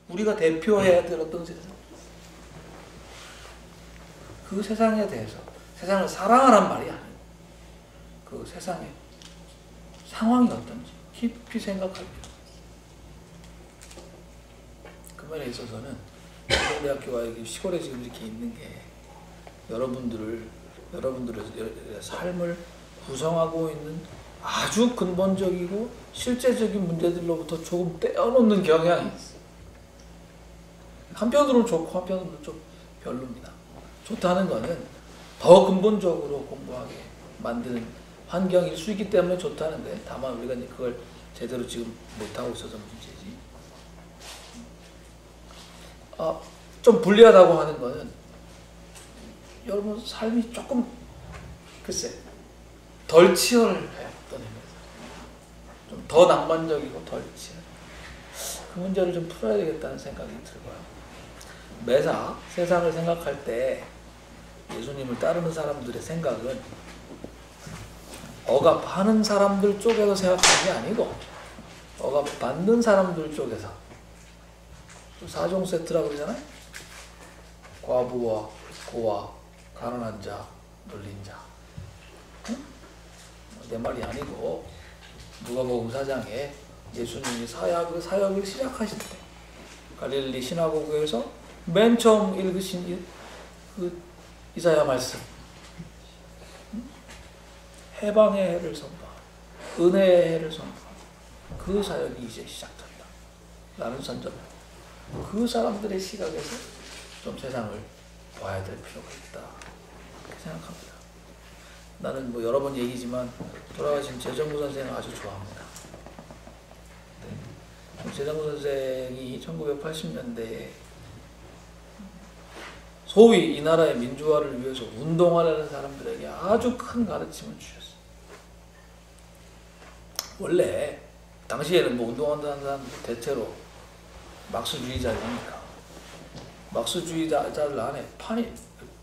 우리가 대표해야 될 어떤 세상, 그 세상에 대해서 세상을 사랑하란 말이 아니에요. 그 세상의 상황이 어떤지 깊이 생각할 필요가 있어요. 그 면에 있어서는 대학교가 여기 시골에 지금 이렇게 있는 게 여러분들의 삶을 구성하고 있는 아주 근본적이고 실제적인 문제들로부터 조금 떼어놓는 경향이 있어요. 한편으로는 좋고 한편으로는 좀 별로입니다. 좋다는 거는 더 근본적으로 공부하게 만드는 환경일 수 있기 때문에 좋다는데, 다만 우리가 이제 그걸 제대로 지금 못하고 있어서 문제지. 좀 불리하다고 하는 거는 여러분 삶이 조금 글쎄 덜 치열해요. 어떤 의미에서 좀 더 낭만적이고 덜 치열. 그 문제를 좀 풀어야 되겠다는 생각이 들고요. 매사 세상을 생각할 때 예수님을 따르는 사람들의 생각은 억압하는 사람들 쪽에서 생각하는 게 아니고 억압받는 사람들 쪽에서, 사종 세트라고 그러잖아요. 과부와 고아, 가난한 자, 놀린 자. 응? 내 말이 아니고 누가복음 4장에 예수님이 사역을 시작하실 때 갈릴리 시나고그에서 맨 처음 읽으신 그 이사야 말씀, 해방의 해를 선포하고 은혜의 해를 선포하고 그 사역이 이제 시작된다 라는 선전을, 그 사람들의 시각에서 좀 세상을 봐야 될 필요가 있다 그렇게 생각합니다. 나는 뭐 여러 번 얘기지만 돌아가신 재정구 선생을 아주 좋아합니다. 네. 재정구 선생이 1980년대에 소위 이 나라의 민주화를 위해서 운동하려는 사람들에게 아주 큰 가르침을 주셨어요. 원래 당시에는 뭐 운동한다는 사람들 대체로 막스주의자니까 막스주의자들 안에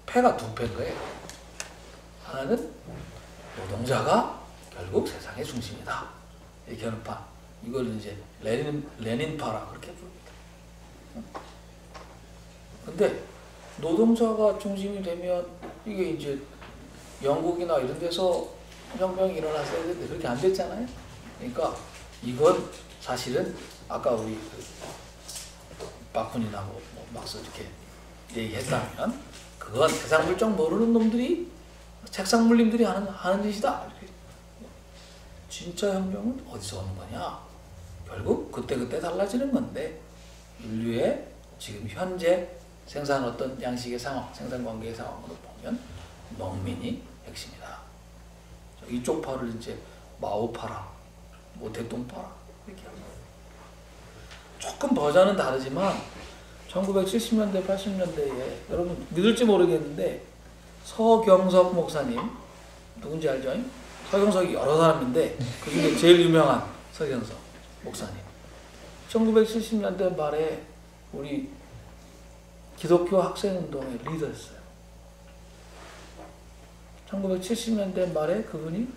패가 두 패인 거예요. 하나는 노동자가 결국 세상의 중심이다 이렇게 하는 파, 이걸 이제 레닌파라 그렇게 부릅니다. 근데 노동자가 중심이 되면 이게 이제 영국이나 이런 데서 혁명이 일어났어야 되는데 그렇게 안 됐잖아요. 그러니까 이건 사실은 아까 우리 바쿤이나 뭐 막스 이렇게 얘기했다면 그건 세상 물정 모르는 놈들이 책상 물림들이 하는 짓이다. 이렇게. 진짜 혁명은 어디서 오는 거냐? 결국 그때 달라지는 건데, 인류의 지금 현재 생산 어떤 양식의 상황, 생산 관계의 상황으로 보면 농민이 핵심이다. 이쪽 파를 이제 마오파라, 뭐 대통파라 이렇게 합니다. 조금 버전은 다르지만 1970년대, 80년대에 여러분 믿을지 모르겠는데 서경석 목사님 누군지 알죠? 서경석이 여러 사람인데 그 중에 제일 유명한 서경석 목사님, 1970년대 말에 우리 기독교 학생운동의 리더였어요. 1970년대 말에 그분이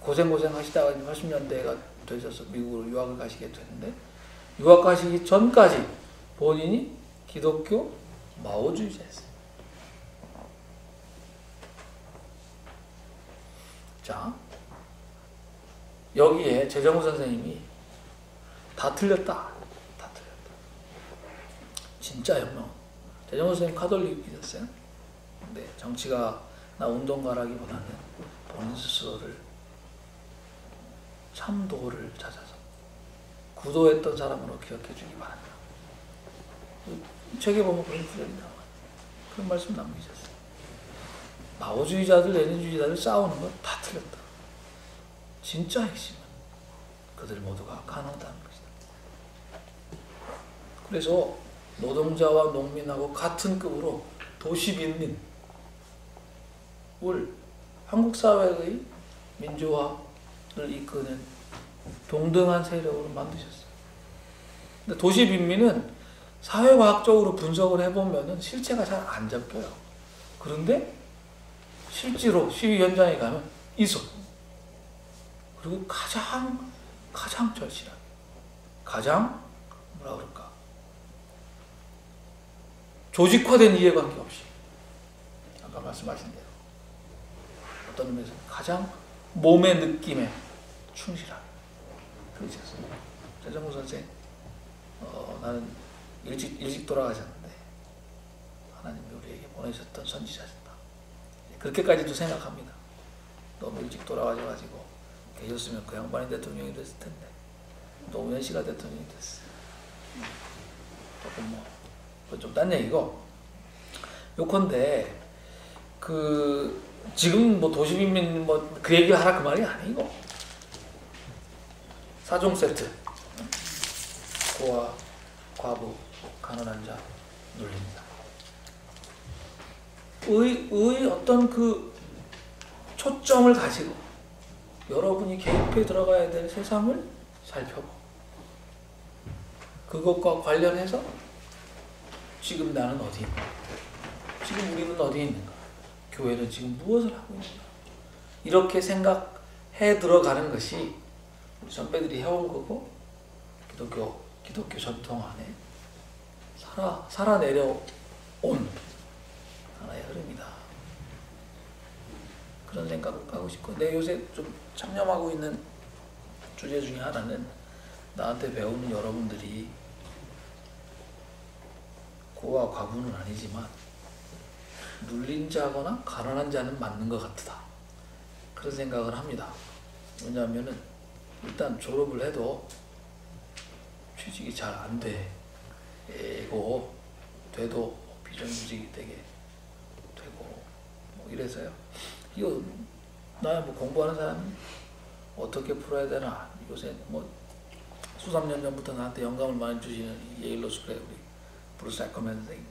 고생 하시다가 80년대가 되셔서 미국으로 유학을 가시게 됐는데, 유학 가시기 전까지 본인이 기독교 마오주의자였어요. 자, 여기에 재정우 선생님이 다 틀렸다. 진짜 혁명. 재정우 선생님 카톨릭이셨어요. 근데 정치가나 운동가라기보다는 본인 스스로를 참도를 찾아서 구도했던 사람으로 기억해 주기 바랍니다. 책에 보면 그런 구절이 나와요. 그런 말씀 남기셨어요. 마오주의자들, 레닌주의자들 싸우는 건 다 틀렸다. 진짜 핵심은 그들 모두가 가난하다는 것이다. 그래서 노동자와 농민하고 같은 급으로 도시빈민을 한국 사회의 민주화를 이끄는 동등한 세력으로 만드셨어요. 근데 도시빈민은 사회과학적으로 분석을 해보면 실체가 잘 안 잡혀요. 그런데 실제로 시위 현장에 가면 있어. 그리고 가장 절실한, 가장 뭐라 그럴까, 조직화된 이해관계 없이 아까 말씀하신 대로 어떤 의미에서 가장 몸의 느낌에 충실하게 그렇지 않습니까? 최정구 선생 나는 일찍 돌아가셨는데 하나님이 우리에게 보내셨던 선지자였다. 그렇게까지도 생각합니다. 너무 일찍 돌아가셔가지고 계셨으면 그 양반이 대통령이 됐을 텐데 노무현 씨가 대통령이 됐어요. 조금 그건 좀 딴 얘기고 요컨대 지금 도시민민 그 얘기 하라 그 말이 아니고 4종 세트 고아, 과부, 가난한 자 눌립니다. 의 어떤 초점을 가지고 여러분이 개입해 들어가야 될 세상을 살펴보고 그것과 관련해서 지금 나는 어디 있는가? 지금 우리는 어디 있는가? 교회는 지금 무엇을 하고 있는가? 이렇게 생각해 들어가는 것이 우리 선배들이 해온 거고 기독교 전통 안에 살아 내려온 하나의 흐름이다. 그런 생각을 하고 싶고 내 요새 좀 참념하고 있는 주제 중에 하나는 나한테 배우는 여러분들이 고아 과부는 아니지만 눌린 자거나 가난한 자는 맞는 것 같다. 그런 생각을 합니다. 왜냐하면은 일단 졸업을 해도 취직이 잘 안 되고 돼도 비정규직이 되게 되고 이래서요. 이거 나 공부하는 사람이 어떻게 풀어야 되나 요새 수삼년 전부터 나한테 영감을 많이 주시는 예일 로스쿨의 우리 브루스 애커맨 선생님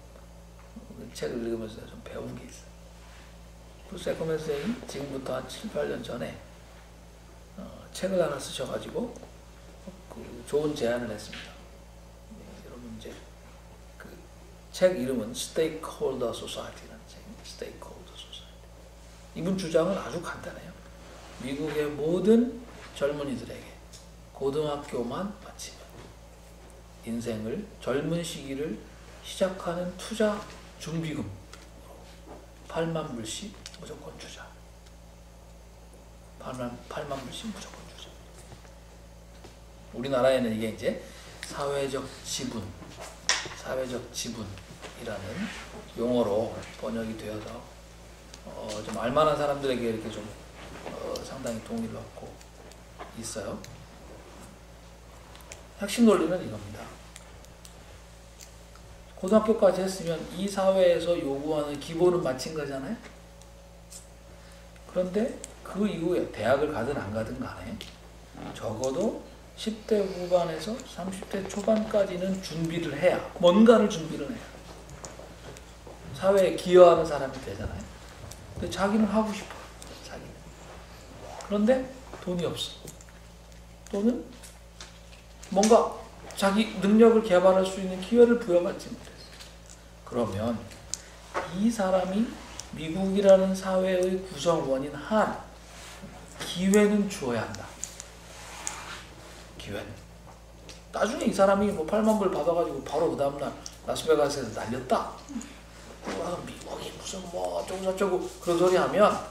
책을 읽으면서 좀 배운 게 있어요. 브루스 애커맨 선생님 지금부터 한 7, 8년 전에 책을 하나 쓰셔가지고 좋은 제안을 했습니다. 여러분 이제 책 이름은 Stakeholder Society라는 책입니다. Stakeholder Society. 이분 주장은 아주 간단해요. 미국의 모든 젊은이들에게 고등학교만 마치면 인생을 젊은 시기를 시작하는 투자 준비금 8만 불씩 무조건 주자. 8만 불씩 무조건 주자. 우리나라에는 이게 이제 사회적 지분이라는 용어로 번역이 되어서 좀 알만한 사람들에게 이렇게 좀 상당히 동의를 얻고 있어요. 핵심 논리는 이겁니다. 고등학교까지 했으면 이 사회에서 요구하는 기본은 마친 거잖아요. 그런데 그 이후에 대학을 가든 안 가든 간에 적어도 10대 후반에서 30대 초반까지는 준비를 해야 뭔가를 준비를 해야 사회에 기여하는 사람이 되잖아요. 근데 자기는 하고 싶어요. 자기는. 그런데 돈이 없어. 또는 뭔가 자기 능력을 개발할 수 있는 기회를 부여받지 못했어. 그러면 이 사람이 미국이라는 사회의 구성원인 한 기회는 주어야 한다. 기회는. 나중에 이 사람이 8만 불 받아가지고 바로 그 다음날 라스베가스에서 날렸다. 미국이 무슨 어쩌고 저쩌고 그런 소리 하면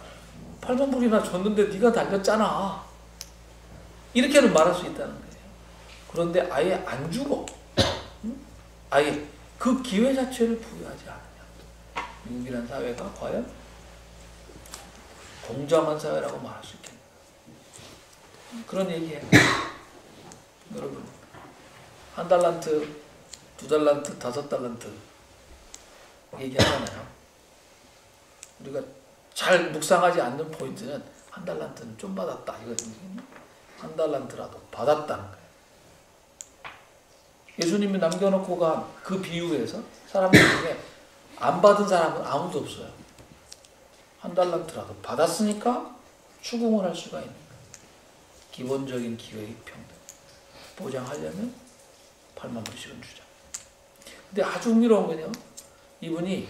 8만 불이나 줬는데 네가 날렸잖아. 이렇게는 말할 수 있다는 거예요. 그런데 아예 안 주고 아예 그 기회 자체를 부여하지 않으냐. 미국이라는 사회가 과연 공정한 사회라고 말할 수 있겠는가. 그런 얘기예요. 여러분 1달란트, 2달란트, 5달란트 얘기하잖아요. 우리가 잘 묵상하지 않는 포인트는 1달란트는 좀 받았다. 이거 1달란트라도 받았다는 거예요. 예수님이 남겨놓고 간 그 비유에서 사람들 중에 안 받은 사람은 아무도 없어요. 1달란트라도 받았으니까 추궁을 할 수가 있는 거예요. 기본적인 기회의 평등 보장하려면 8만 불씩은 주자. 근데 아주 흥미로운 건요. 이분이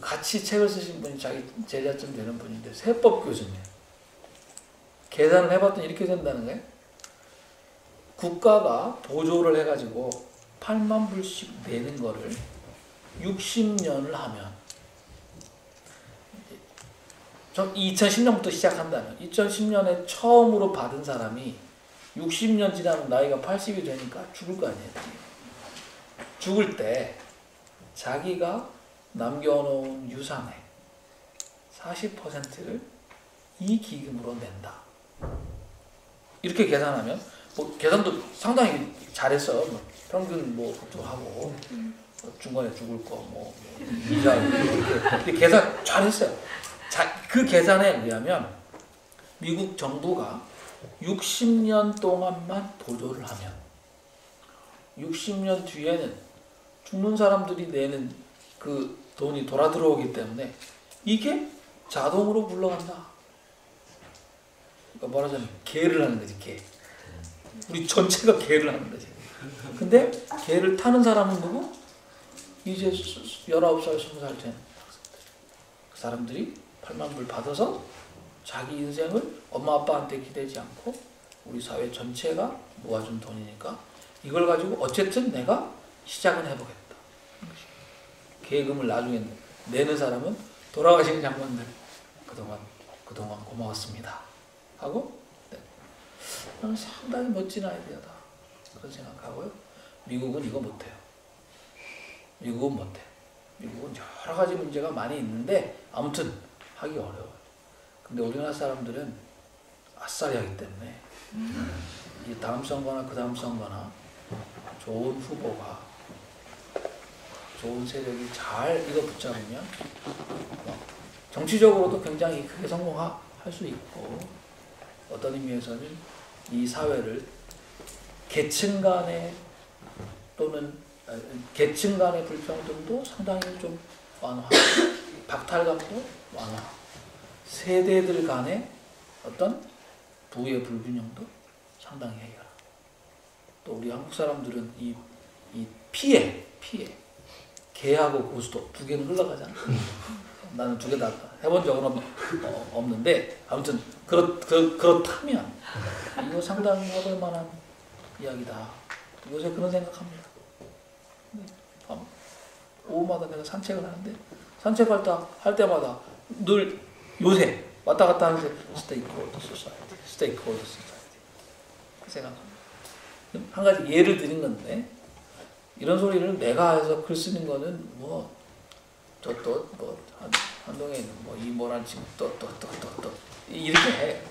같이 책을 쓰신 분이 자기 제자쯤 되는 분인데 세법 교수님. 계산을 해봤더니 이렇게 된다는 거예요. 국가가 보조를 해가지고 8만 불씩 내는 거를 60년을 하면 2010년부터 시작한다면 2010년에 처음으로 받은 사람이 60년 지나면 나이가 80이 되니까 죽을 거 아니에요. 죽을 때 자기가 남겨놓은 유산의 40%를 이 기금으로 낸다. 이렇게 계산하면 뭐 계산도 상당히 잘했어요. 뭐 평균 뭐 그것도 하고 중간에 죽을 거 뭐 이자 이렇게 계산 잘했어요. 그 계산에 의하면 미국 정부가 60년 동안만 보조를 하면 60년 뒤에는 죽는 사람들이 내는 그 돈이 돌아 들어오기 때문에 이게 자동으로 굴러간다. 그러니까 말하자면 개를 하는 거지, 개. 우리 전체가 개를 하는 거지. 근데 개를 타는 사람은 누구? 이제 19살, 20살 된 그 사람들이 8만 불 받아서 자기 인생을 엄마 아빠한테 기대지 않고 우리 사회 전체가 모아준 돈이니까 이걸 가지고 어쨌든 내가 시작은 해보겠다. 계금을 나중에 내는 사람은 돌아가신 장관들 그동안 고마웠습니다 하고 네. 저는 상당히 멋진 아이디어다 그런 생각하고요. 미국은 이거 못해요. 미국은 못해. 미국은 여러 가지 문제가 많이 있는데 아무튼 하기 어려워요. 근데 우리나라 사람들은 아싸리 하기 때문에 이 다음 선거나 그 다음 선거나 좋은 후보가 좋은 세력이 잘 이거 붙잡으면 정치적으로도 굉장히 크게 성공할 수 있고 어떤 의미에서는 이 사회를 계층 간의 또는 계층 간의 불평등도 상당히 좀 완화, 박탈감도 완화, 세대들 간의 어떤 부의 불균형도 상당히 해결. 또 우리 한국 사람들은 이 피해 개하고 고수도 두 개는 흘러가잖아. 나는 두 개 다 해본 적은 없는데 아무튼 그렇다면 이거 상당히 해볼 만한 이야기다. 요새 그런 생각합니다. 오후마다 내가 산책을 하는데 산책할 때마다 늘 요새 왔다 갔다 하면서 스테이크홀더 소사이티 그 생각합니다. 한 가지 예를 드린 건데 이런 소리를 내가 해서 글 쓰는 거는 뭐 한동에 있는 뭐 이모란 친구 또 이렇게 해.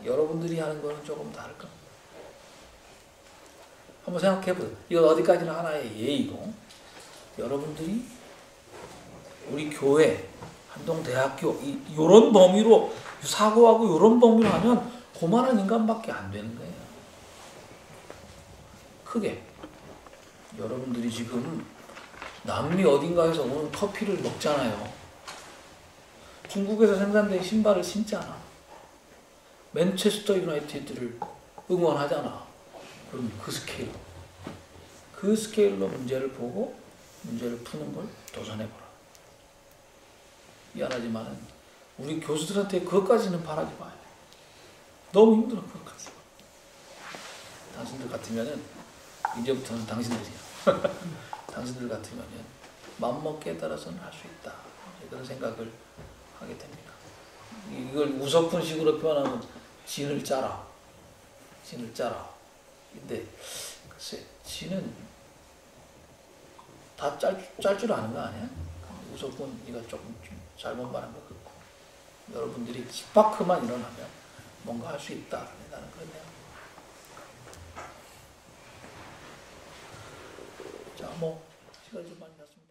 여러분들이 하는 거는 조금 다를 겁니다. 한번 생각해보세요. 이건 어디까지나 하나의 예이고 여러분들이 우리 교회, 한동대학교 이런 범위로 사고하고 이런 범위로 하면 고만한 인간밖에 안 되는 거예요. 크게 여러분들이 지금 남미 어딘가에서 오는 커피를 먹잖아요. 중국에서 생산된 신발을 신잖아. 맨체스터 유나이티드를 응원하잖아. 그럼 그 스케일로 문제를 보고 문제를 푸는 걸 도전해보라. 미안하지만 우리 교수들한테 그것까지는 바라지 마요. 너무 힘들어 그것까지. 당신들 같으면은 이제부터는 당신들이야. 당신들 같으면은 맘먹기에 따라서는 할 수 있다. 그런 생각을 하게 됩니다. 이걸 우석훈식으로 표현하면 진을 짜라. 근데 글쎄 진은 다 짤 줄 아는 거 아니야? 우석훈 이거 조금 잘못 말한 것 같고 여러분들이 스파크만 일어나면 뭔가 할 수 있다. 나는 그렇네요. 자, 뭐 시간이 좀 많이 났습니다.